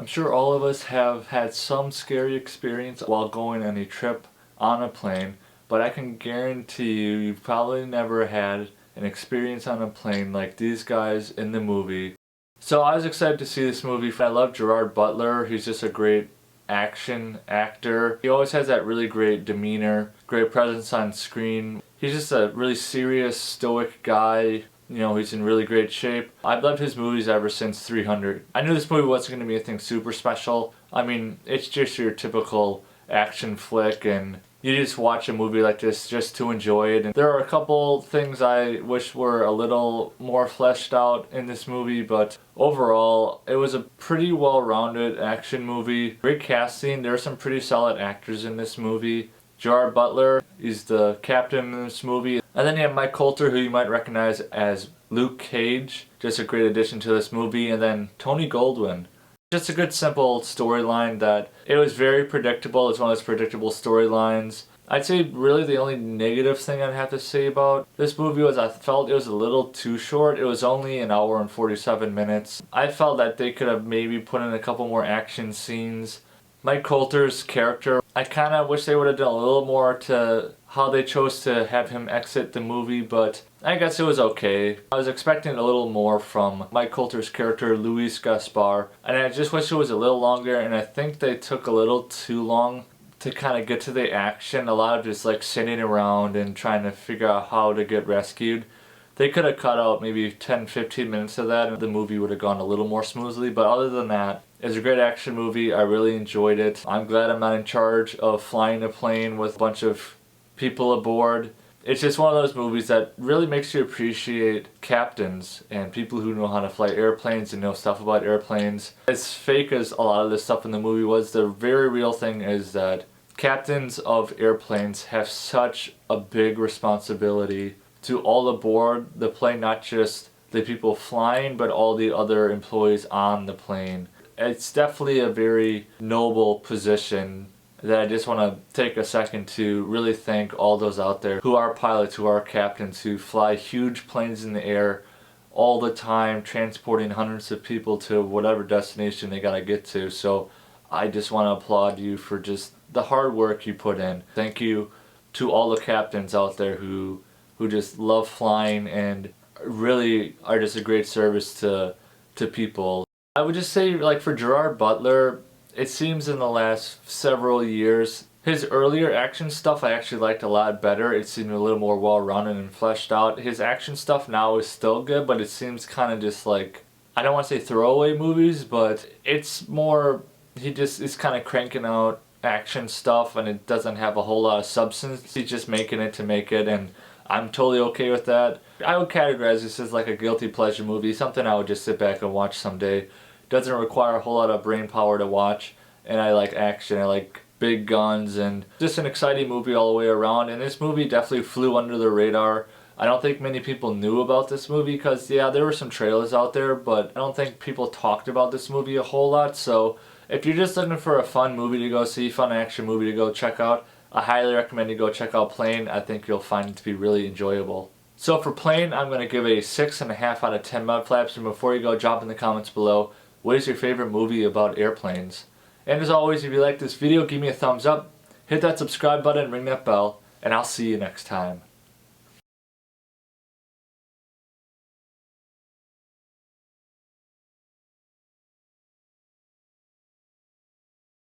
I'm sure all of us have had some scary experience while going on a trip on a plane, but I can guarantee you've probably never had an experience on a plane like these guys in the movie. So I was excited to see this movie. I love Gerard Butler. He's just a great action actor. He always has that really great demeanor, great presence on screen. He's just a really serious, stoic guy. You know, he's in really great shape. I've loved his movies ever since 300. I knew this movie wasn't going to be anything super special. I mean, it's just your typical action flick, and you just watch a movie like this just to enjoy it. And there are a couple things I wish were a little more fleshed out in this movie, but overall, it was a pretty well-rounded action movie. Great casting. There are some pretty solid actors in this movie. Gerard Butler is the captain in this movie. And then you have Mike Colter, who you might recognize as Luke Cage. Just a great addition to this movie. And then Tony Goldwyn. Just a good simple storyline that it was very predictable. It's one of those predictable storylines. I'd say really the only negative thing I'd have to say about this movie was I felt it was a little too short. It was only an hour and 47 minutes. I felt that they could have maybe put in a couple more action scenes. Mike Colter's character, I kind of wish they would have done a little more to how they chose to have him exit the movie, but I guess it was okay. I was expecting a little more from Mike Colter's character, Luis Gaspar, and I just wish it was a little longer, and I think they took a little too long to kind of get to the action. A lot of just like sitting around and trying to figure out how to get rescued. They could have cut out maybe 10-15 minutes of that and the movie would have gone a little more smoothly, but other than that, it was a great action movie. I really enjoyed it. I'm glad I'm not in charge of flying a plane with a bunch of people aboard. It's just one of those movies that really makes you appreciate captains and people who know how to fly airplanes and know stuff about airplanes. As fake as a lot of this stuff in the movie was, the very real thing is that captains of airplanes have such a big responsibility to all aboard the plane, not just the people flying, but all the other employees on the plane. It's definitely a very noble position that I just want to take a second to really thank all those out there who are pilots, who are captains, who fly huge planes in the air all the time, transporting hundreds of people to whatever destination they gotta get to. So I just want to applaud you for just the hard work you put in. Thank you to all the captains out there who just love flying and really are just a great service to people. I would just say, like, for Gerard Butler, it seems in the last several years, his earlier action stuff I actually liked a lot better. It seemed a little more well-rounded and fleshed out. His action stuff now is still good, but it seems kind of just like, I don't want to say throwaway movies, but it's more, he just is kind of cranking out action stuff and it doesn't have a whole lot of substance. He's just making it to make it, and I'm totally okay with that. I would categorize this as like a guilty pleasure movie, something I would just sit back and watch someday. Doesn't require a whole lot of brain power to watch, and I like action, I like big guns, and just an exciting movie all the way around. And this movie definitely flew under the radar. I don't think many people knew about this movie because, yeah, there were some trailers out there, but I don't think people talked about this movie a whole lot. So if you're just looking for a fun movie to go see, fun action movie to go check out, I highly recommend you go check out Plane. I think you'll find it to be really enjoyable. So for Plane, I'm going to give a 6.5 out of 10 Mudflaps. And before you go, drop in the comments below, what is your favorite movie about airplanes? And as always, if you like this video, give me a thumbs up, hit that subscribe button, ring that bell, and I'll see you next time.